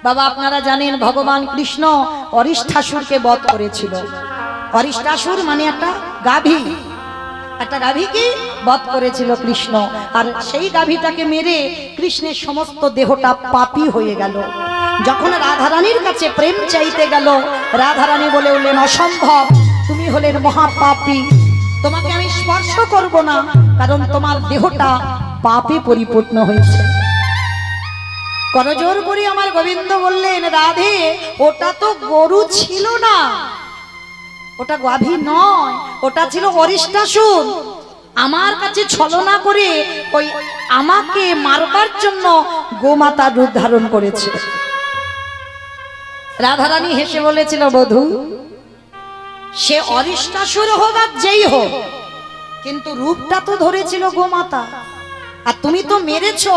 বাবা আপনারা জানেন ভগবান কৃষ্ণ অরিষ্ঠাসুরকে বধ করেছিল। অরিষ্ঠাসুর মানে একটা গাভীকে বধ করেছিল কৃষ্ণ। আর সেই গাভীটাকে মেরে কৃষ্ণের সমস্ত দেহটা পাপী হয়ে গেল। যখন রাধারানীর কাছে প্রেম চাইতে গেল, রাধারানী বলে উঠলেন অসম্ভব, তুমি হলেন মহাপাপী, তোমাকে আমি স্পর্শ করব না, কারণ তোমার দেহটা পাপে পরিপূর্ণ হয়েছে। করজোর করে আমার গোবিন্দ বললেন রাধে, ওটা তো গরু ছিল না, ওটা গাভী নয়, ওটা ছিল অরিষ্ঠাসুর। আমার কাছে ছলনা করে ওই আমাকে মারবার জন্য গোমাতা রূপ ধারণ করেছে। রাধারানী হেসে বলেছিল বধূ, সে অরিষ্ঠাসুর হোক আর যেই হোক, কিন্তু রূপটা তো ধরেছিল গোমাতা। আর তুমি তো মেরেছো,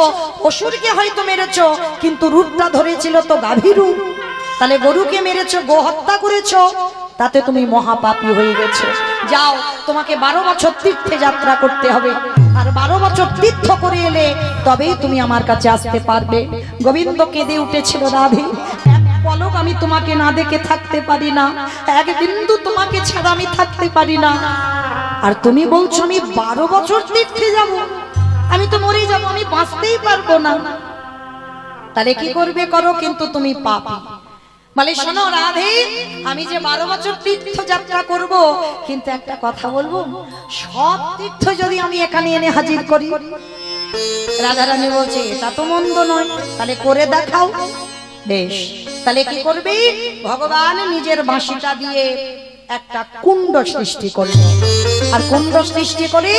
অসুরকে হয়তো মেরেছো, কিন্তু রূপটা ধরেছিল তো গাভী রূপ। তাহলে গরুকে মেরেছো, গো হত্যা করেছো, তাতে তুমি মহাপাপী হয়ে গেছো। যাও, তোমাকে 12 বছর তীর্থে যাত্রা করতে হবে, আর 12 বছর তীর্থ করে এলে তবেই তুমি আমার কাছে আসতে পারবে। গোবিন্দ কেঁদে উঠেছিল, রাধে এক পলক আমি তোমাকে না দেখে থাকতে পারি না, এক বিন্দু তোমাকে ছাড়া আমি থাকতে পারি না। আর তুমি বলছো আমি 12 বছর তীর্থে যাব, আমি তো মরে যাব, আমি বাঁচতেই পারবো না। তাহলে কি করবে করো, কিন্তু তুমি পাপী। বলে শোনো রাধে, আমি যে 12 বছর তীর্থ যাত্রা করব, কিন্তু একটা কথা বলবো, সব তীর্থ যদি আমি এখানে এনে হাজির করি। রাধারানী বলছে এটা তো মন্দ নয়, তাহলে করে দেখাও। বেশ, তাহলে কি করবে? ভগবান নিজের বাঁশিটা দিয়ে একটা কুণ্ড সৃষ্টি করলো, আর কুণ্ড সৃষ্টি করে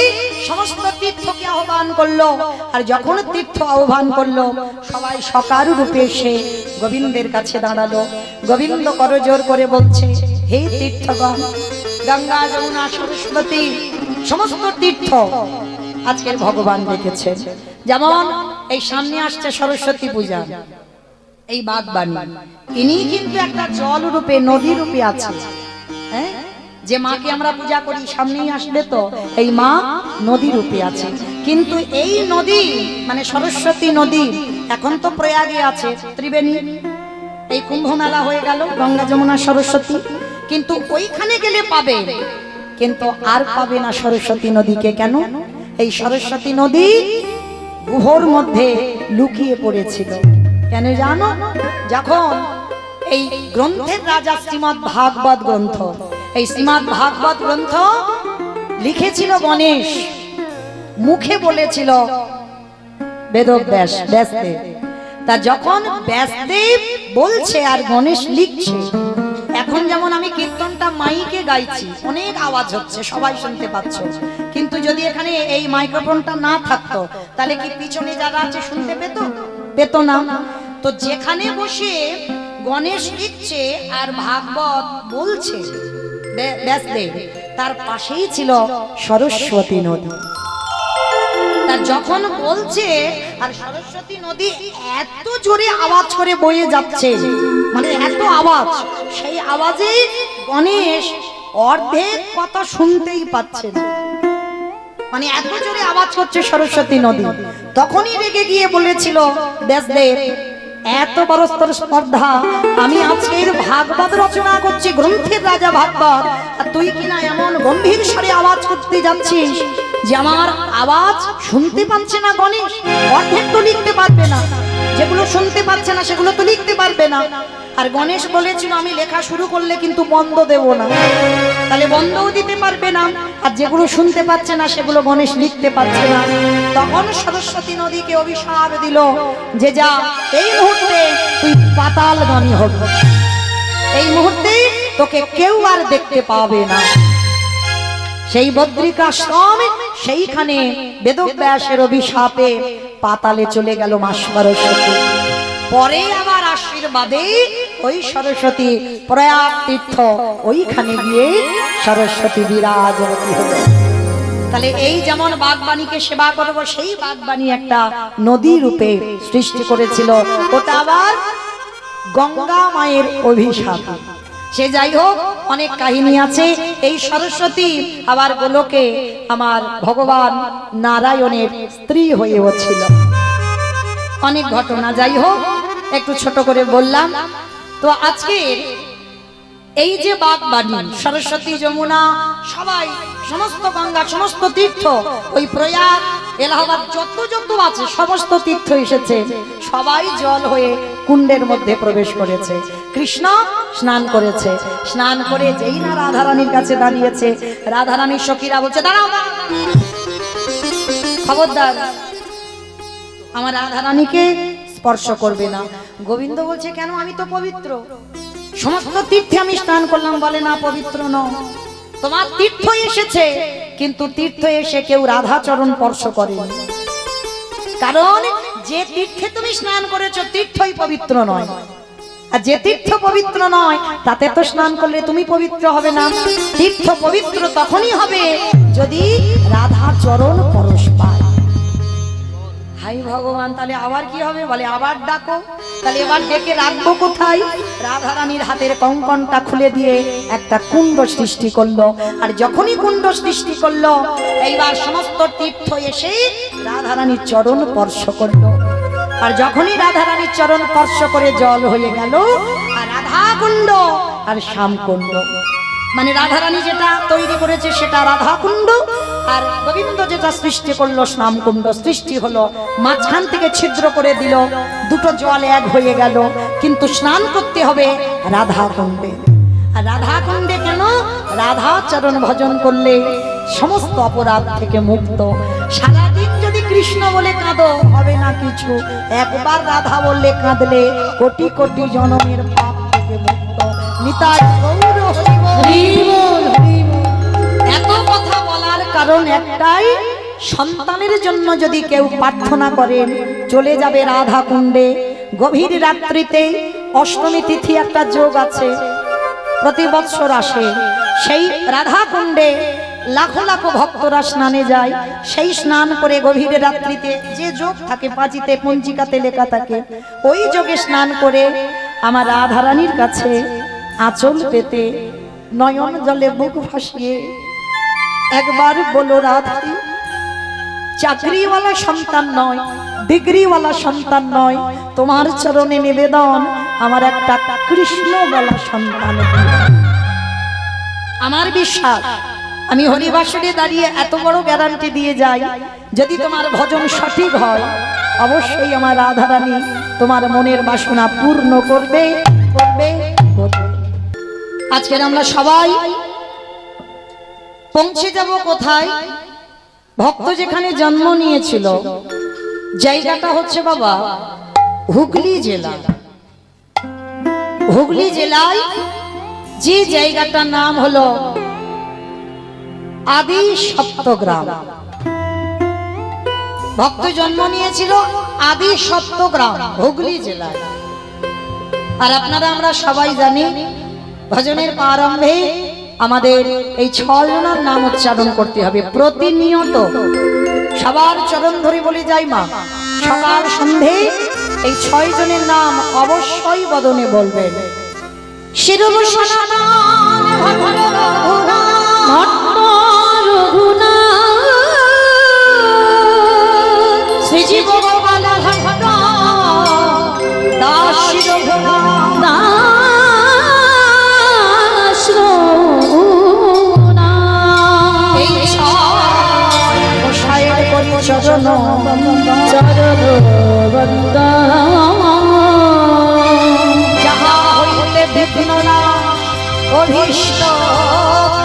সমস্ত তীর্থকে আহ্বান করলো। আর যখন তীর্থ আহ্বান করলো, সবাই সকার রূপে এসে গোবিন্দের কাছে দাঁড়ালো। গোবিন্দ করজোর করে বলছে, হে তীর্থগণ, গঙ্গা যমুনা সরস্বতী সমস্ত তীর্থ আজকের ভগবান দেখেছেন। যেমন এই সামনে আসছে সরস্বতী পূজা, এই বাগবানী ইনি কিন্তু একটা জল রূপে, নদী রূপে আছে। যে মাকে আমরা পূজা করি সামনেই আসবে, তো এই মা নদী রূপে আছে। কিন্তু এই নদী মানে সরস্বতী নদী এখন তো প্রয়াগে আছে, ত্রিবেণী, এই কুম্ভ মেলা হয়ে গেল, গঙ্গা যমুনা সরস্বতী, কিন্তু ওইখানে গেলে পাবে, কিন্তু আর পাবে না সরস্বতী নদীকে। কেন? এই সরস্বতী নদী গুহর মধ্যে লুকিয়ে পড়েছিল। কেন জানো? যখন এই গ্রন্থের রাজা শ্রীমদ্ ভাগবত গ্রন্থ, এই শ্রীমদ্ ভাগবত গ্রন্থ লিখেছিল গণেশ, মুখে বলেছিল বেদব্যাস, ব্যাসদেব। তা যখন ব্যাসদেব বলছে আর গণেশ লিখছে, এখন যেমন আমি কীর্তনটা মাইকে গাইছি, অনেক আওয়াজ হচ্ছে, সবাই শুনতে পাচ্ছ, কিন্তু যদি এখানে এই মাইক্রোফোনটা না থাকতো, তাহলে কি পিছনে যারা আছে শুনতে পেত না? তো যেখানে বসে গণেশ লিখছে আর ভাগবত বলছে ব্যাসদেব, তার পাশেই ছিল সরস্বতী নদী। তার যখন বলছে আর সরস্বতী নদী এত জোরে আওয়াজ করে বয়ে যাচ্ছে, মানে এত আওয়াজ, সেই আওয়াজে গণেশ অর্ধেক কথা শুনতেই পাচ্ছে না, মানে এত জোরে আওয়াজ করছে সরস্বতী নদী। তখনই রেগে গিয়ে বলেছিল ব্যাসদেব, এত বড় স্পর্ধা, আমি আজকের ভাগবত রচনা করছি, গ্রন্থের রাজা ভাগবত, আর তুই কিনা এমন গম্ভীর স্বরে আওয়াজ করতে যাচ্ছিস যে আমার আওয়াজ শুনতে পাচ্ছে না গণেশ, অর্ধেক তো লিখতে পারবে না, যেগুলো শুনতে পাচ্ছে না সেগুলো তো লিখতে পারবে না। আর গণেশ বলেছিল আমি লেখা শুরু করলে কিন্তু বন্ধ দেব না, তাহলে বন্ধও দিতে পারবে না, আর যেগুলো শুনতে পাচ্ছে না সেগুলো গণেশ লিখতে পারছে না। তখন সরস্বতী নদীকে অভিশাপ দিল যে যা, এই মুহূর্তে তুই পাতালগামী হবে, এই মুহূর্তে তোকে কেউ আর দেখতে পাবে না। সেই বদ্রিকাশ্রম, সেইখানে বেদব্যাসের অভিশাপে পাতালে চলে গেল মা সরস্বতী। পরে আবার আশীর্বাদে ওই সরস্বতী প্রয়াগ তীর্থ, ওইখানে গিয়ে সরস্বতী বিরাজবতী হলো। তাহলে এই যেমন বাগবাণীকে সেবা করবো, সেই বাগবাণী একটা নদী রূপে সৃষ্টি করেছিল, ওটা আবার গঙ্গা মায়ের অভিশাপ। সে যাই হোক, অনেক কাহিনী আছে। এই সরস্বতী আবার গোলকে আমার ভগবান নারায়ণের স্ত্রী হয়েও ছিল, অনেক ঘটনা। যাই হোক, একটু ছোট করে বললাম। তো আজকের এই যে বাগবাণী, সরস্বতী, যমুনা, সবাই, সমস্ত গঙ্গা, সমস্ত তীর্থ, ওই প্রয়াগ, এলাহাবাদ, যত যত আছে সমস্ত তীর্থ এসেছে, সবাই জল হয়ে কুণ্ডের মধ্যে প্রবেশ করেছে। কৃষ্ণ স্নান করেছে। স্নান করে যেই না রাধারানীর কাছে দাঁড়িয়েছে, রাধারানীর সখীরা বলছে, দাঁড়াও, খবরদার, আমার রাধারানীকে স্পর্শ করবে না। গোবিন্দ বলছে, কেন? আমি তো পবিত্র, সমস্ত তীর্থে আমি স্নান করলাম। বলে, না, পবিত্র নও। তোমার তীর্থ এসেছে, কিন্তু তীর্থ এসে কেউ রাধা চরণ স্পর্শ করেনি। কারণ যে তীর্থে তুমি স্নান করেছো তীর্থই পবিত্র নয়, আর যে তীর্থ পবিত্র নয় তাতে তো স্নান করলে তুমি পবিত্র হবে না। তীর্থ পবিত্র তখনই হবে যদি রাধা চরণ পরশ পায়। হাই ভগবান, তাহলে আবার কি হবে? বলে, আবার ডাকো। তাহলে এবার ডেকে রাখবো কোথায়? রাধারানীর হাতের কঙ্কনটা খুলে দিয়ে একটা কুণ্ড সৃষ্টি করলো। আর যখনই কুণ্ড সৃষ্টি করলো, এইবার সমস্ত তীর্থ এসে রাধারানীর চরণ স্পর্শ করলো। আর যখনই রাধারানীর চরণ স্পর্শ করে জল হয়ে গেল, আর রাধা কুণ্ড আর শ্যাম কুণ্ড, মানে রাধারানী যেটা তৈরি করেছে সেটা রাধা কুণ্ড, আর গোবিন্দ যেটা সৃষ্টি করলো শ্যাম কুণ্ড সৃষ্টি হলো। মাঝখান থেকে ছিদ্র করে দিল, দুটো জল এক হয়ে গেল। কিন্তু স্নান করতে হবে রাধা কুণ্ডে। আর রাধা কুণ্ডে কেন? রাধা চরণ ভজন করলে সমস্ত অপরাধ থেকে মুক্ত। সারাদিন যদি কৃষ্ণ বলে কাঁদো হবে না কিছু, একবার রাধা বললে কাঁদলে কোটি কোটি জনমের পাপ থেকে মুক্ত। নিতাই গৌর হরি বল। এত কথা বলার কারণ একটাই, সন্তানের জন্য যদি কেউ প্রার্থনা করেন, চলে যাবে রাধা কুণ্ডে। গভীর রাত্রিতে অষ্টমী তিথি একটা যোগ আছে, প্রতি বৎসর আসে। সেই রাধা কুণ্ডে লাখো লাখো ভক্তরা স্নানে যায়। সেই স্নান করে গভীর রাত্রিতে যে যোগ থাকে, পাঁচিতে পঞ্জিকাতে লেখা থাকে, ওই যোগে স্নান করে আমার রাধারানীর কাছে আঁচল পেতে নয়ন জলে বুক ভাসিয়ে একবার বলো, রাধা, চাকরিওয়ালা সন্তান নয়, ডিগ্রিওয়ালা সন্তান নয়, তোমার চরণে নিবেদন, আমার একটা কৃষ্ণওয়ালা সন্তান। আমার বিশ্বাস, আমি হরিবাসরে দাঁড়িয়ে এত বড় গ্যারান্টি দিয়ে যাই, যদি তোমার ভজন সঠিক হয়, অবশ্যই আমার রাধারানী তোমার মনের বাসনা পূর্ণ করবে, করবে, করবে। আজকের আমরা সবাই পৌঁছে যাব কোথায়? ভক্ত যেখানে জন্ম নিয়েছিল, জায়গাটা হচ্ছে বাবা হুগলি জেলা। হুগলি জেলায় যে জায়গাটার নাম হলো আদি সপ্তগ্রাম। ভক্ত জন্ম নিয়েছিল আদি সপ্তগ্রাম, হুগলি জেলায়। আর আপনারা আমরা সবাই জানি, ভজনের প্রারম্ভে আমাদের এই 6 জনের নাম উচ্চারণ করতে হবে প্রতিনিয়ত। সবার চরণ ধরে বলে যাই মা, সকাল সন্ধে এই 6 জনের নাম অবশ্যই বদনে বলবেন। শিরব সনাতন ভট্ট রঘুনাথ, শ্রীজীব গোপাল ভট্ট দাস চরণ চরণ বন্দনা, যাহা হইতে বিঘ্ন না অভীষ্ট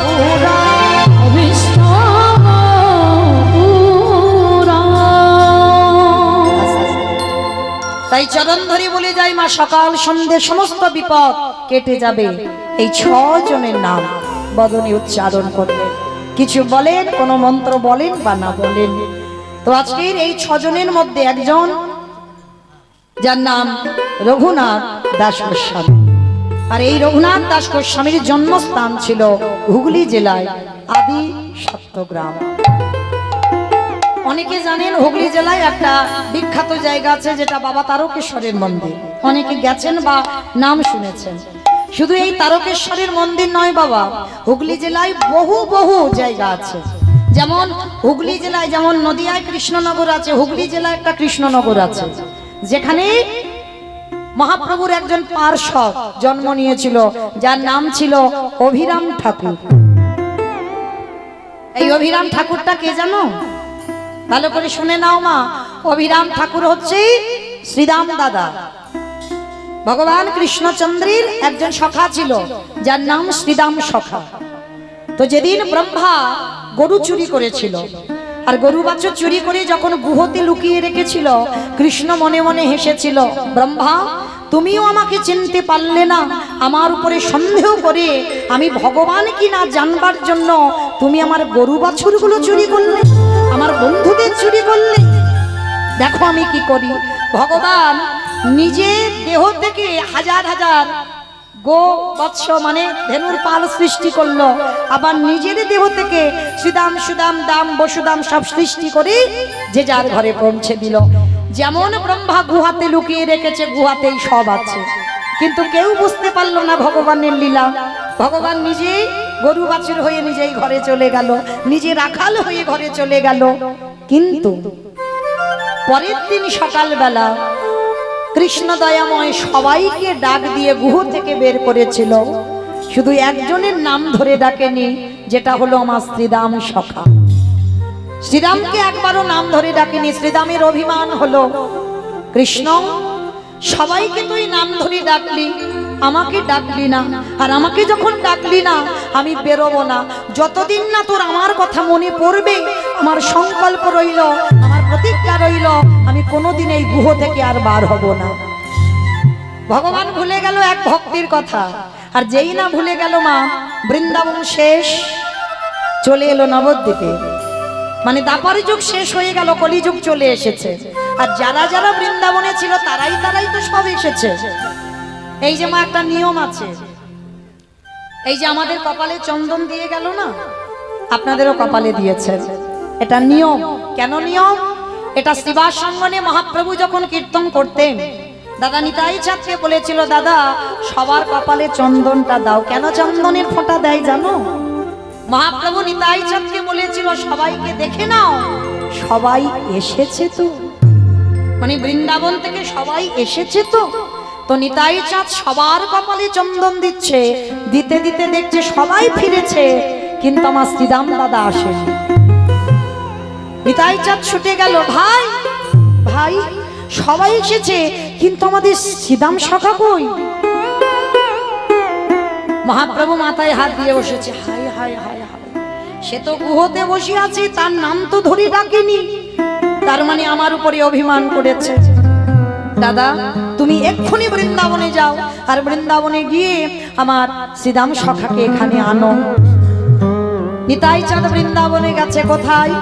পুরা, অভীষ্ট পুরা। তাই চরণ ধরে বলে যাই মা, সকাল সন্ধ্যে সমস্ত বিপদ কেটে যাবে এই 6 জনের নাম বদনে উচ্চারণ করবে। কিছু বলেন, কোন মন্ত্র বলেন বা না বলেন। তো আজকের এই 6 জনের মধ্যে একজন, যার নাম রঘুনাথ দাস গোস্বামী। আর এই রঘুনাথ দাস গোস্বামীর জন্মস্থান ছিল হুগলি জেলায় আদি সপ্তগ্রাম। অনেকে জানেন হুগলি জেলায় একটা বিখ্যাত জায়গা আছে, যেটা বাবা তারকেশ্বরের মন্দির। অনেকে গেছেন বা নাম শুনেছেন। শুধু এই তারকেশ্বরের মন্দির নয় বাবা, হুগলি জেলায় বহু বহু জায়গা আছে। যেমন হুগলি জেলায়, যেমন নদিয়ায় কৃষ্ণনগর আছে, হুগলি জেলায় একটা কৃষ্ণনগর আছে, যেখানে মহাপ্রভুর একজন পার্শ্বদ জন্ম নিয়েছিল, যার নাম ছিল অভিরাম ঠাকুর। এই অভিরাম ঠাকুরটা কে জানো? ভালো করে শুনে নাও মা। অভিরাম ঠাকুর হচ্ছে শ্রীরাম দাদা, ভগবান কৃষ্ণচন্দ্রের একজন সখা ছিল, যার নাম শ্রীরাম সখা। তো যেদিন ব্রহ্মা গরু চুরি করেছিল, আর গরু বাছুর চুরি করে যখন গুহতে লুকিয়ে রেখেছিল, কৃষ্ণ মনে মনে হেসেছিল, ব্রহ্মা তুমিও আমাকে চিনতে পারলে না, আমার উপরে সন্দেহ করে আমি ভগবান কি না জানবার জন্য তুমি আমার গরু বাছুরগুলো চুরি করলে, আমার বন্ধুদের চুরি করলে। দেখো আমি কি করি। ভগবান নিজে দেহ থেকে হাজার হাজার গো বৎস মানে ধেনুর পাল সৃষ্টি করলো, আবার নিজের দেহ থেকে শ্রীদাম সুদাম দাম বসুদাম সব সৃষ্টি করে যে যার ঘরে পৌঁছে দিল। যেমন ব্রহ্মা গুহাতে লুকিয়ে রেখেছে, গুহাতেই সব আছে, কিন্তু কেউ বুঝতে পারলো না ভগবানের লীলা। ভগবান নিজে গরু বাছুর হয়ে নিজেই ঘরে চলে গেল, নিজে রাখাল হয়ে ঘরে চলে গেল। কিন্তু পরের দিন সকালবেলা কৃষ্ণ দয়াময় সবাইকে ডাক দিয়ে গুহ থেকে বের করেছিল, শুধু একজনের নাম ধরে ডাকেনি, যেটা হলো আমার শ্রীরাম সখা। শ্রীরামকে একবারও নাম ধরে ডাকেনি। শ্রীরামের অভিমান হলো, কৃষ্ণ সবাইকে তুই নাম ধরে ডাকলি, আমাকে ডাকলি না, আর আমাকে যখন ডাকলি না আমি বেরোবো না। যতদিন না তোর আমার কথা মনে পড়বে, আমার সংকল্প রইল, আমার প্রতিজ্ঞা রইল, আমি কোনোদিন এই গুহ থেকে আর বার হব না। ভগবান ভুলে গেল এক ভক্তির কথা, আর যেই না ভুলে গেল মা, বৃন্দাবন শেষ, চলে এলো নবদ্বীপে। মানে দ্বাপর যুগ শেষ হয়ে গেল, কলিযুগ চলে এসেছে। আর যারা যারা বৃন্দাবনে ছিল তারাই তো সব এসেছে। এই যে মা একটা নিয়ম আছে, এই যে আমাদের কপালে চন্দন দিয়ে গেল না, আপনাদেরও কপালে দিয়েছে, এটা নিয়ম। কেন নিয়ম? এটা শ্রীবাস সঙ্গনে মহাপ্রভু যখন কীর্তন করতেন, দাদা নিতাই চাঁদকে বলেছিল, দাদা সবার কপালে চন্দনটা দাও। কেন চন্দনের ফোঁটা দেয় জানো? মহাপ্রভু নিতাই চাঁদকে বলেছিল, সবাইকে দেখে নাও, সবাই এসেছে তো, মানে বৃন্দাবন থেকে সবাই এসেছে তো। তো নিতাই চাঁদ সবার কপালে চন্দন দিচ্ছে, দিতে দিতে দেখছে সবাই ফিরেছে, কিন্তু আমার শ্রীরাম দাদা আসেনি। নিতাই চাঁদ ছুটে গেল, ভাই ভাই সবাই এসেছে, কিন্তু আমাদের শ্রীরাম সখা কই? মহাপ্রভু মাথায় হাত দিয়ে বসেছে, হায় হায় হায় হায়, সে তো গুহতে বসে আছে, তার নাম তো ধরে ডাকেনি, তার মানে আমার উপরে অভিমান করেছে। দাদা তুমি এক্ষুনি বৃন্দাবনে যাও, আর বৃন্দাবনে গিয়ে আমার শ্রীরাম সখাকে এখানে আনো। নিতাই চাঁদ বৃন্দাবনে গেছে কোথায়?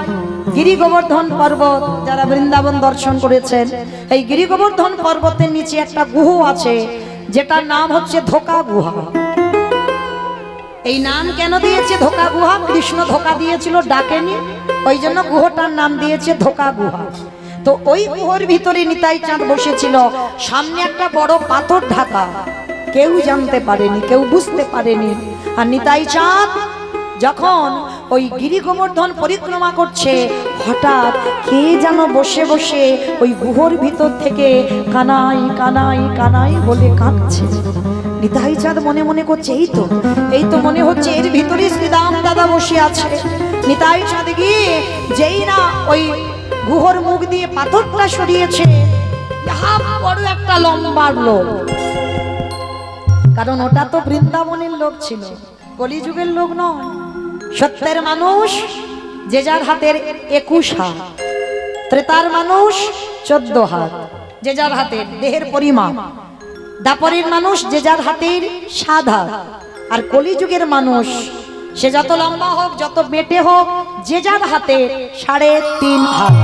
গিরি গোবর্ধন পর্বত। যারা বৃন্দাবন দর্শন করেছেন, এই গিরি গোবর্ধন পর্বতের নিচে একটা গুহ আছে, যেটার নাম হচ্ছে ধোকা গুহা। এই নাম কেন দিয়েছে ধোকা গুহা? কৃষ্ণ ধোকা দিয়েছিল, ডাকেনি, ওই জন্য গুহটার নাম দিয়েছে ধোকা গুহা। তো ওই গুহর ভিতরে নিতাই চাঁদ বসেছিল, সামনে একটা বড় পাথর ঢাকা, কেউ জানতে পারেনি, কেউ বুঝতে পারেনি। আর নিতাই চাঁদ যখন ওই গিরি গোবর্ধন পরিক্রমা করছে, হঠাৎ কে যেন বসে বসে ওই গুহর ভিতর থেকে কানাই কানাই কানাই বলে কাঁদছে। নিতাই চাঁদ মনে মনে করছে, এই তো মনে হচ্ছে এর ভিতরে শ্রীরাম দাদা বসে আছে। নিতাই চাঁদ গিয়ে যেই না ওই গুহর মুখ দিয়ে পাথরটা সরিয়েছে, বড় একটা লম্বা লোক, কারণ ওটা তো বৃন্দাবনের লোক ছিল, কলিযুগের লোক নয়। সত্যের মানুষ যে যার হাতের 21 হাত, ত্রেতার মানুষ 14 হাত, যে যার হাতের দেহের পরিমাণ। দাপরের মানুষ যে যার হাতের 7 হাত, আর কলিযুগের মানুষ সে যত লম্বা হোক, যত বেটে হোক, যে যার হাতে 3.5 হাত।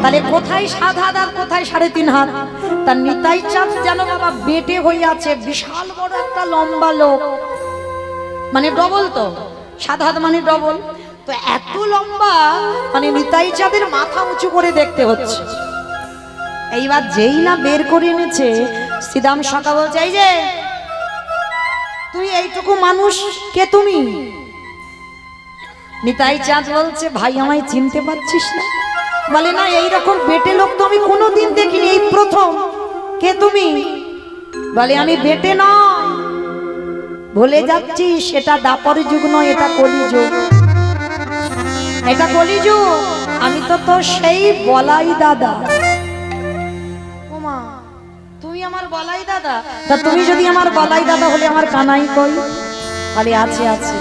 তাহলে কোথায় 7 হাত আর কোথায় 3.5 হাত? তার নিতাই চাঁদ যেন বাবা বেটে হয়ে আছে, বিশাল বড় একটা লম্বা লোক, মানে ডবল, তো 7 হাত মানে ডবল। তো এত লম্বা, মানে নিতাই চাঁদের মাথা উঁচু করে দেখতে হচ্ছে। এইবার যেই না বের করে এনেছে, শ্রীরাম সখা বলছে, এই যে তুই এইটুকু মানুষ, কে তুমি? নিতাই চাঁদ বলছে, ভাই আমায় চিনতে পারছিস না? বলে না, এইরকম বেটে লোক তো আমি কোনোদিন দেখিনি, এই প্রথম। কে তুমি? বলে আমি বেটে নয়, ভুলে যাচ্ছি সেটা দাপর যুগ নয়, এটা কলিযুগ, এটা কলিযুগ। আমি তো তোর সেই বলাই দাদা। ওমা, তুমি আমার বলাই দাদা? তা তুমি যদি আমার বলাই দাদা হলে আমার কানাই কই? বলে আছে আছে,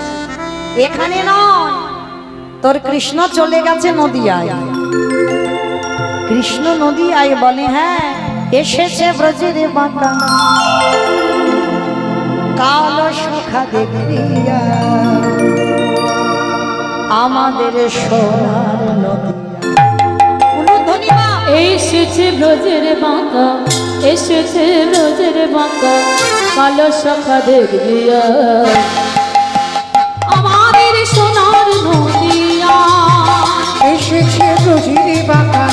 এখানে নয়, তোর কৃষ্ণ চলে গেছে নদিয়ায়। কৃষ্ণ নদিয়ায়? বলে হ্যাঁ, এসেছে ব্রজের বাঁকা কালো সখা দেখিয়া আমাদের সোনার নদিয়া। এসেছে ব্রজের বাঁকা, এসেছে ব্রজের বাঁকা কালো সখা দেখিয়া আমাদের সোনার নদিয়া। এসেছে ব্রজের বাঁকা,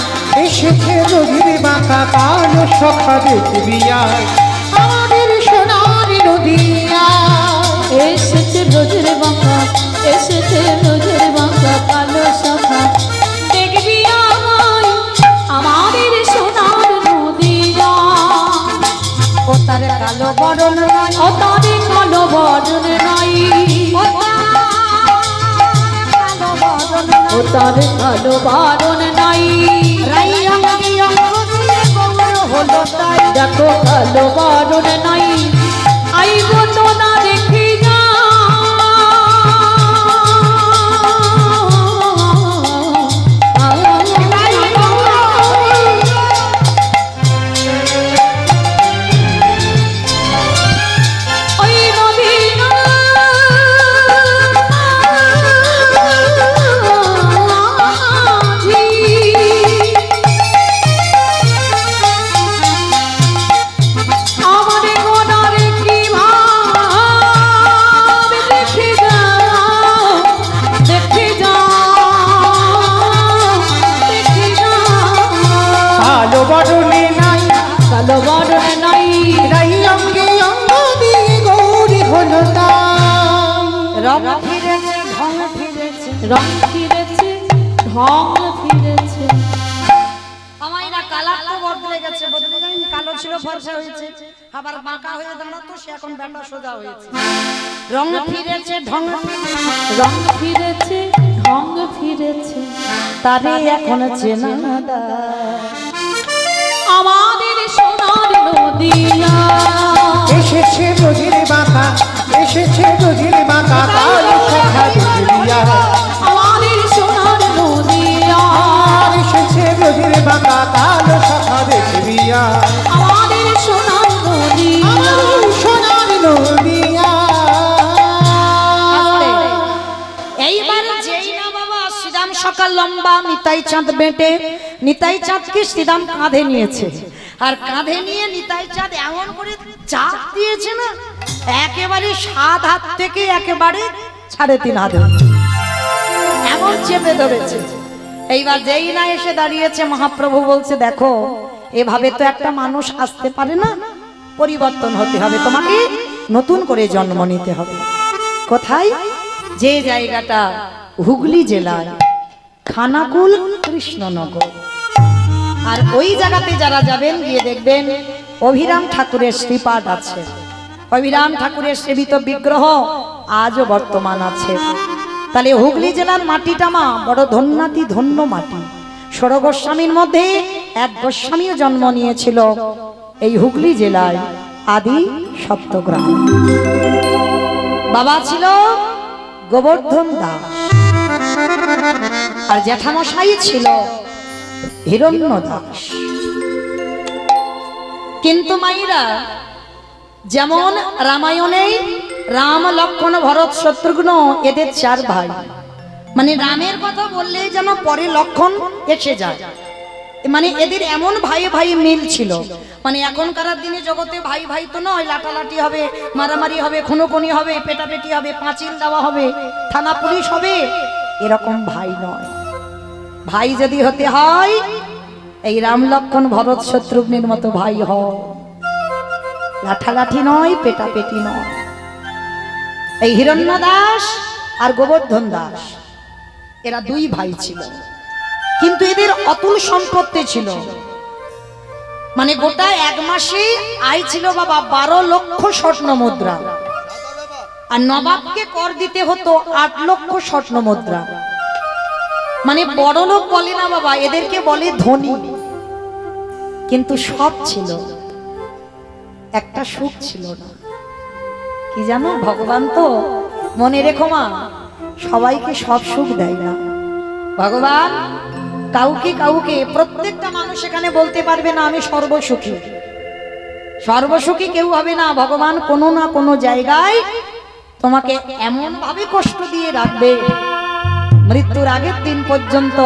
এসেছে ব্রজের বাঁকা কালো সখা দেখিয়া আমাদের সোনার নদিয়া। এসেছে ব্রজের বাঁকা, এসেছে ব্রজের বাঁকা কালো সখা দেখিয়া আমাদের সোনার নদিয়া। ও তার কালো বরণ নাই, ও তারে কালো বরণ নাই, ও তারে কালো বরণ নাই। দেখো কালো বরণ নাই, আইব তো না দেখি যা। কালো বরণে নাই, কালো বরণ নাই, রাই অঙ্গে অঙ্গ দিয়ে গৌরী হলো তাই। রং ফিরেছে, ঢং ফিরেছে, রং ফিরেছে, ঢং ফিরেছে। আমার না কালার তো বদলে গেছে, বদলে যায়নি? কালো ছিল ফর্সা হয়েছে, আবার বাঁকা হয়ে দাঁড়াতো, সে এখন ব্যাটা সোজা হয়েছে। রং ফিরেছে, ঢং ফিরেছে, রং ফিরেছে, ঢং ফিরেছে, তারে এখন চেনা না আমাদের সোনার নদিয়া। এসেছে ব্রজের বাঁকা, এসেছে ব্রজের বাঁকা কালো সখা দেখিয়া আমাদের সোনার নদিয়া। এসেছে ব্রজের বাঁকা কালো সখা দেখিয়া আমাদের সোনার নদিয়া। আমার সোনার নদিয়া। এইবার যেই না বাবা শ্রীরাম সকাল লম্বা, নিতাই চাঁদ বেটে, নিতাই চাঁদকে শ্রীরাম কাঁধে নিয়েছে, আর কাঁধে নিয়ে নিতাই চাঁদ এমন করে চাপ দিয়েছে না, একেবারে 7 হাত থেকে একেবারে 3.5 হাত এমন চেপে ধরেছে। এইবার যেই না এসে দাঁড়িয়েছে, মহাপ্রভু বলছে দেখো এভাবে তো একটা মানুষ আসতে পারে না, পরিবর্তন হতে হবে, তোমাকে নতুন করে জন্ম নিতে হবে। কোথায়? যে জায়গাটা হুগলি জেলায় খানাকুল কৃষ্ণনগর, আর ওই জায়গাতে যারা যাবেন গিয়ে দেখবেন অভিরাম ঠাকুরের শ্রীপাদ আছে, অভিরাম ঠাকুরের সেবিত বিগ্রহ আজও বর্তমান আছে। তাহলে হুগলি জেলার মাটিটা মা বড় ধন্যাতি ধন্য মাটি। 16 গোস্বামীর মধ্যে এক গোস্বামীও জন্ম নিয়েছিল এই হুগলি জেলায়, আদি সপ্তগ্রাম। বাবা ছিল গোবর্ধন দাস, আর জ্যাঠামশাই ছিল হিরণ্য দাস। কিন্তু মাইরা যেমন রামায়ণে রাম লক্ষ্মণ ভরত শত্রুঘ্ন এদের 4 ভাই, মানে রামের কথা বললেই যেন পরে লক্ষ্মণ এসে যায়, মানে এদের এমন ভাই ভাই মিল ছিল। মানে এখনকার দিনে জগতে ভাই ভাই তো নয়, লাটালাটি হবে, মারামারি হবে, খুনোখুনি হবে, পেটাপেটি হবে, পাঁচিল দেওয়া হবে, থানা পুলিশ হবে, এরকম ভাই নয়। ভাই যদি হতে হয় এই রাম লক্ষ্মণ ভরত শত্রুঘ্নের মতো ভাই হয়, লাঠালাঠি নয়, পেটাপেটি নয়। এই হিরণ্য দাস আর গোবর্ধন দাস এরা 2 ভাই ছিল, কিন্তু এদের অতুল সম্পত্তি ছিল। মানে গোটা এক মাসে আয় ছিল বাবা 12 লক্ষ স্বর্ণ মুদ্রা, আর নবাবকে কর দিতে হতো 8 লক্ষ স্বর্ণ মুদ্রা। মানে বড় লোক বলে না বাবা, এদেরকে বলে ধনী। কিন্তু সব ছিল, একটা সুখ ছিল না। কি জানো, ভগবান তো, মনে রেখো মা, সবাইকে সব সুখ দেয় না। ভগবান কাউকে কাউকে, প্রত্যেকটা মানুষ এখানে বলতে পারবে না আমি সর্বসুখী। সর্বসুখী কেউ হবে না। ভগবান কোনো না কোনো জায়গায় তোমাকে এমন ভাবে কষ্ট দিয়ে রাখবে, মৃত্যুর আগের দিন পর্যন্ত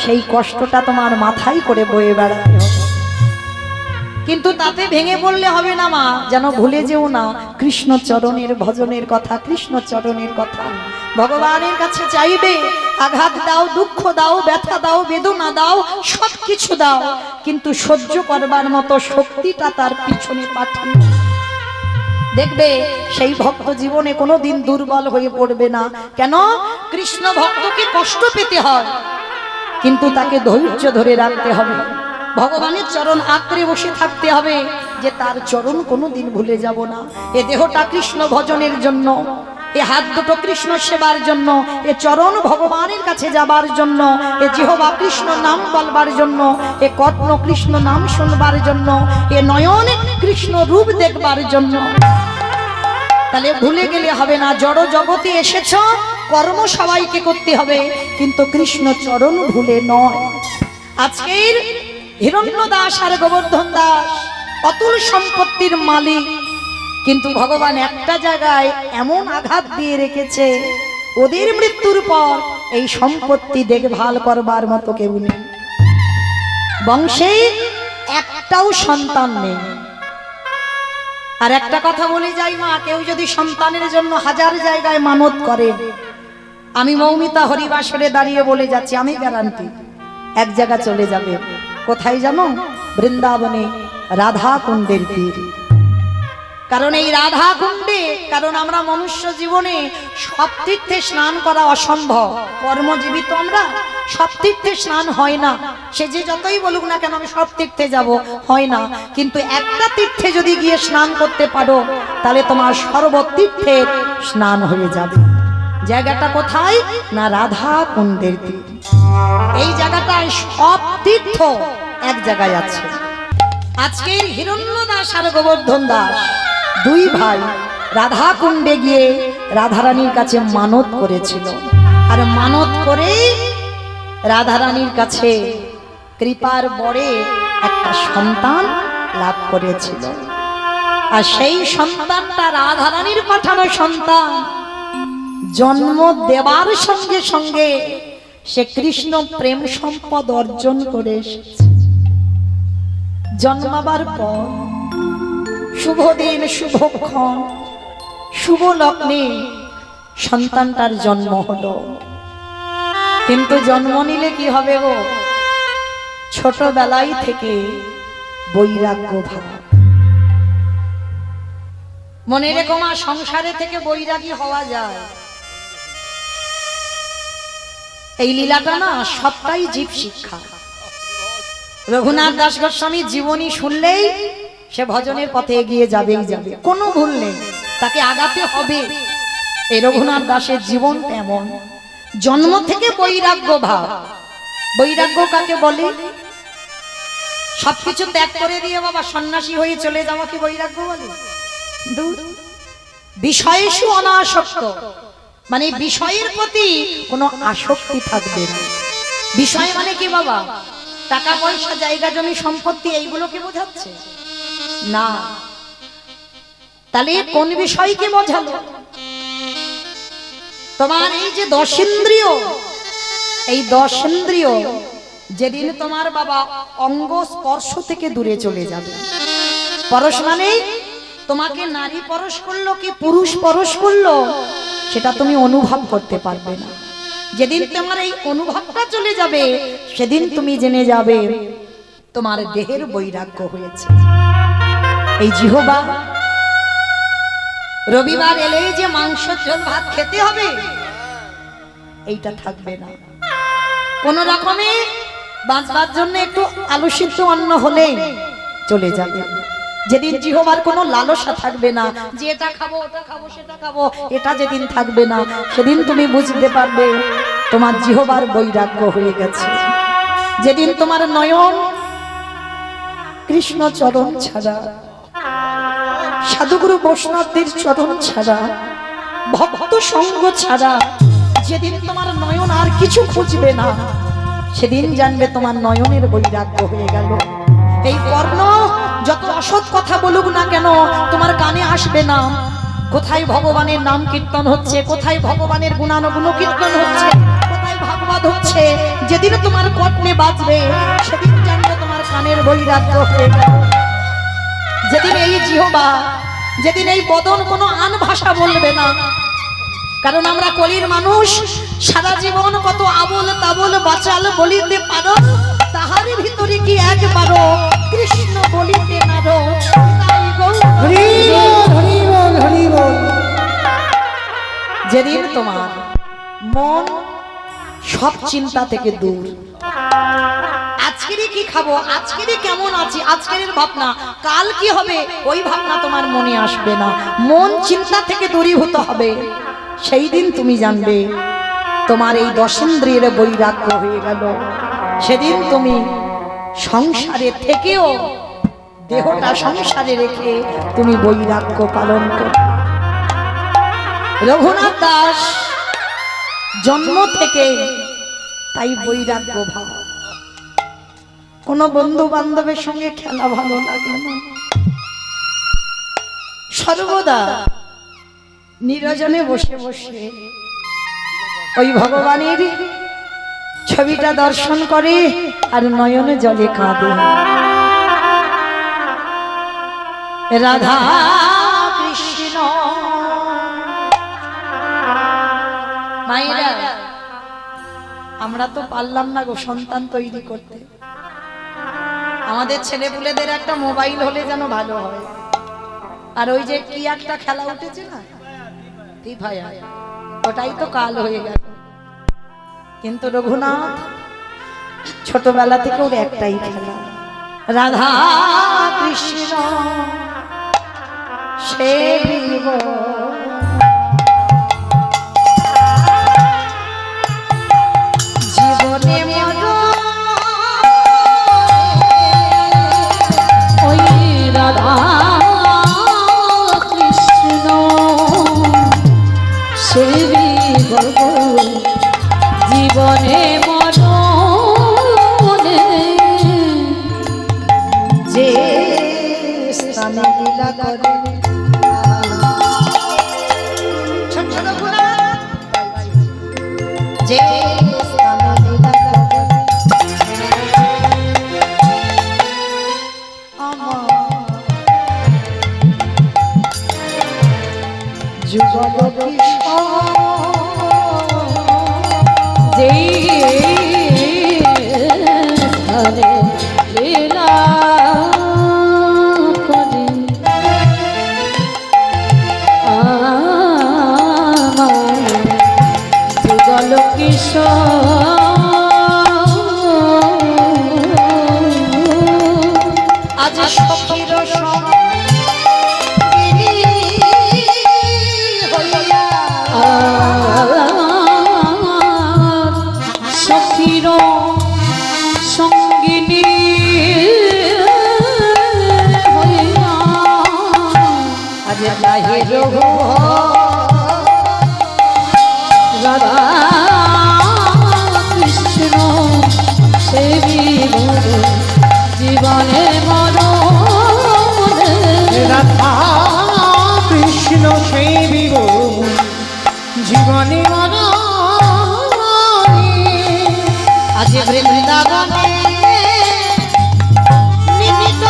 সেই কষ্টটা তোমার মাথায় করে বয়ে বেড়াতে হবে। কিন্তু তাতে ভেঙে পড়লে হবে না মা, যেন ভুলে যেও না কৃষ্ণ চরণের ভজনের কথা, কৃষ্ণ চরণের কথা। ভগবানের কাছে চাইবে, আঘাত দাও, দুঃখ দাও, ব্যথা দাও, বেদনা দাও, সবকিছু দাও, কিন্তু সহ্য করবার মতো শক্তিটা তার পিছনে পাঠিয়ে দেখবে সেই ভক্ত জীবনে কোনোদিন দুর্বল হয়ে পড়বে না। কেন? কৃষ্ণ ভক্তকে কষ্ট পেতে হয়, কিন্তু তাকে ধৈর্য ধরে রাখতে হবে। ভগবানের চরণ আঁকড়ে বসে থাকতে হবে যে তার চরণ কোনোদিন ভুলে যাব না। এ দেহটা কৃষ্ণ ভজনের জন্য, এ হাত দুটো কৃষ্ণ সেবার জন্য, এ চরণ ভগবানের কাছে যাবার জন্য, এ জিহ্বা কৃষ্ণ নাম বলবার জন্য, এ কর্ণ কৃষ্ণ নাম শুনবার জন্য, এ নয়ন কৃষ্ণ রূপ দেখবার জন্য। তাহলে ভুলে গেলে হবে না। জড় জগতে এসেছ, কর্ম সবাইকে করতে হবে, কিন্তু কৃষ্ণ চরণ ভুলে নয়। আজকের হিরণ্য দাস আর গোবর্ধন দাস অতুল সম্পত্তির মালিক, কিন্তু ভগবান একটা জায়গায় এমন আঘাত দিয়ে রেখেছে, ওদের মৃত্যুর পর এই সম্পত্তি দেখভাল করবার মতো কেউ নেই। বংশে একটাও সন্তান নেই। আর একটা কথা বলে যাই মা, কেউ যদি সন্তানের জন্য 1000 জায়গায় মানত করে, আমি মৌমিতা হরিবাসরে দাঁড়িয়ে বলে যাচ্ছি, আমি গ্যারান্টি এক জায়গা চলে যাবে। কোথায় জানো? বৃন্দাবনে রাধা কুণ্ডের তীর। কারণ এই রাধা কুণ্ডে, কারণ আমরা মনুষ্য জীবনে সব তীর্থে স্নান করা অসম্ভব, কর্মজীবী তো আমরা, সব তীর্থে স্নান হয় না। সে যে যতই বলুক না কেন আমি সব তীর্থে যাব, হয় না। কিন্তু একটা তীর্থে যদি গিয়ে স্নান করতে পারো, তাহলে তোমার সর্বতীর্থের স্নান হয়ে যাবে। জায়গাটা কোথায়? না রাধা কুণ্ডের তীর। এই জায়গাটায় সব তীর্থ এক জায়গায় আছে। আজকের হিরণ্য দাস আর গোবর্ধন দাস দুই ভাই রাধা কুণ্ডে গিয়ে রাধারানীর কাছে মানত করেছিল, আর মানত করে রাধারানীর কাছে কৃপার বরে একটা সন্তান লাভ করেছিল। আর সেই সন্তানটা রাধারানীর পাঠানো সন্তান। জন্ম দেবার সঙ্গে সঙ্গে সে কৃষ্ণ প্রেম সম্পদ অর্জন করে এসেছে। জন্মাবার পর শুভ দিন, শুভক্ষণ, শুভ লগ্নে সন্তানটার জন্ম হলো। কিন্তু জন্ম নিলে কি হবে গো? ছোটবেলায় থেকে বৈরাগ্য ভাব। মনে রেখো মা, সংসারে থেকে বৈরাগী হওয়া যায়। এই লীলাটা না সবটাই জীব শিক্ষা। রঘুনাথ দাস গোস্বামী জীবনী শুনলেই সে ভজনের পথে এগিয়ে যাবেই যাবে, কোনো ভুল নেই, তাকে আগাতে হবে। এই রঘুনাথ দাসের জীবন তেমন, জন্ম থেকে বৈরাগ্য ভাব। বৈরাগ্য কাকে বলে? সবকিছু ত্যাগ করে দিয়ে বাবা সন্ন্যাসী হয়ে চলে যাওয়া কি বৈরাগ্য বলে? বিষয়েষু অনাসক্ত, মানে বিষয়ের প্রতি কোনো আসক্তি থাকবে না। বিষয় মানে কি বাবা? টাকা পয়সা, জায়গা জমি সম্পত্তি, এইগুলোকে বোঝাচ্ছে না। তাহলে কোন বিষয়কে বোঝালো? তোমার এই যে 10 ইন্দ্রিয়, এই 10 ইন্দ্রিয় যেদিন তোমার বাবা অঙ্গ স্পর্শ থেকে দূরে চলে যাবে। পরশ মানে তোমাকে নারী পরশ করলো কি পুরুষ পরশ করলো, সেটা তুমি অনুভব করতে পারবে না। যেদিন তোমার এই অনুভবটা চলে যাবে, সেদিন তুমি জেনে যাবে তোমার দেহের বৈরাগ্য হয়েছে। এই জিহ্বা রবিবার এলেই যে মাংস ঝোল ভাত খেতে হবে, এইটা থাকবে না। কোন রকমে বাঁচবার জন্য একটু আলু সিদ্ধ অন্ন হলেই চলে যাবে। যেদিন জিহ্বার কোনো লালসা থাকবে না, যে এটা খাবো ওটা খাবো সেটা খাবো, এটা যেদিন থাকবে না, সেদিন তুমি বুঝতে পারবে তোমার জিহ্বার বৈরাগ্য হয়ে গেছে। যেদিন তোমার নয়ন কৃষ্ণ চরণ ছাড়া, সাধুগুরু বৈষ্ণবদের চরণ ছাড়া, ভক্ত সঙ্গ ছাড়া যেদিন তোমার নয়ন আর কিছু খুঁজবে না, সেদিন জানবে তোমার নয়নের বৈরাগ্য হয়ে গেল। এই কর্ণ যত অসৎ কথা বলুক না কেন তোমার কানে আসবে না। কোথায় ভগবানের নাম কীর্তন হচ্ছে, কোথায় ভগবানের গুণানুগুণ কীর্তন হচ্ছে, কোথায় ভাগবত হচ্ছে, যেদিন তোমার কর্ণে বাজবে সেদিন জানবে তোমার কানের বৈরাগ্য হয়ে গেল। যেদিন এই জিহ্বা, যেদিন এই বদন কোনো আন ভাষা বলবে না, কারণ আমরা কলির মানুষ, সারা জীবন কত আবল তাবল বাচাল বলিতে পারো, তাহারই ভিতরে কি একবারও কৃষ্ণ বলিতে নারো। হরি বল, হরি বল, হরি বল। যেদিন তোমার মন সব চিন্তা থেকে দূর, আজকেরই কি খাবো, আজকেরই কেমন আছি, আজকের ভাবনা, কাল কি হবে ওই ভাবনা তোমার মনে আসবে না, মন চিন্তা থেকে দূরীভূত হবে, সেই দিন তুমি জানবে তোমার এই দশেন্দ্রিয়ের বৈরাগ্য হয়ে গেল। সেদিন তুমি সংসারে থেকেও দেহটা সংসারে রেখে তুমি বৈরাগ্য পালন করো। রঘুনাথ দাস জন্ম থেকে তাই বৈরাগ্য ভাব। কোনো বন্ধু বান্ধবের সঙ্গে খেলা ভালো লাগে না, সর্বদা নিরজনে বসে বসে ওই ভগবানের ছবিটা দর্শন করে আর নয়নে জলে কাঁদে। রাধা কৃষ্ণ। মায়েরা, আমরা তো পারলাম না গো সন্তান তৈরি করতে, আমাদের ছেলেপুলেদের একটা মোবাইল হলে যেন ভালো হয়। আর ওই যে কি একটা খেলা উঠেছে না, ফ্রি ফায়ার, ওটাই তো কাল হয়ে গেল। কিন্তু রঘুনাথ ছোটবেলা থেকে ওর একটাই খেলা, রাধা কৃষ্ণ সেবিব। জীবনে ওই রাধা কৃষ্ণ সেবিব জীবনে মরণে, যে স্থানে লীলা করে। ছোট ছোট রঘুনাথ, যে স্থানে লীলা করে আমার যুগল কৃষ্ণ, যেই স্থানে লীলা করে আমার যুগল কিশোর। আজ সখীর সঙ্গিনী হইয়া সখীর সঙ্গিনী হইয়া আজ লাহে রঘু রাধা কৃষ্ণ সেবিব জীবনে মরণে। রাধা কৃষ্ণ সেবিব জীবনে মরণে। আজ বৃন্দাবনে নিমিত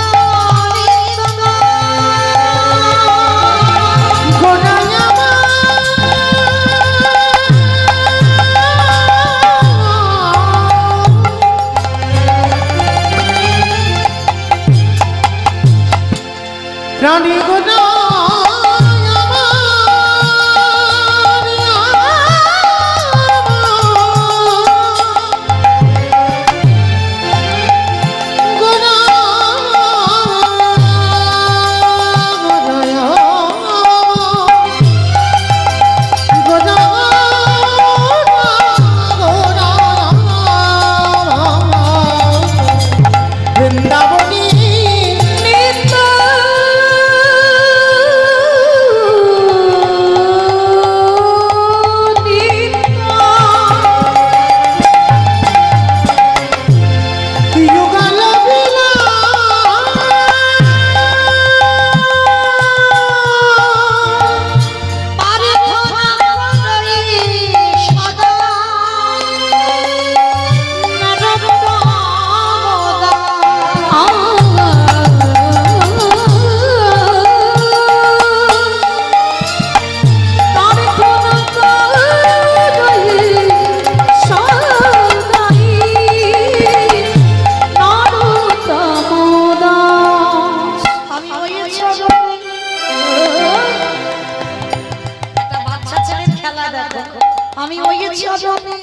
আমি ওই চরণে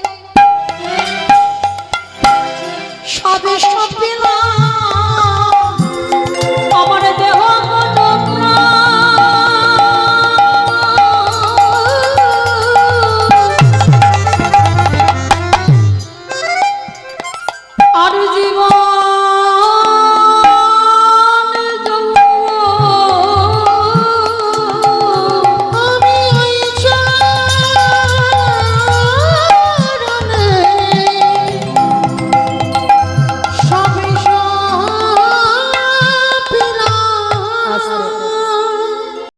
সবে সব পেলাম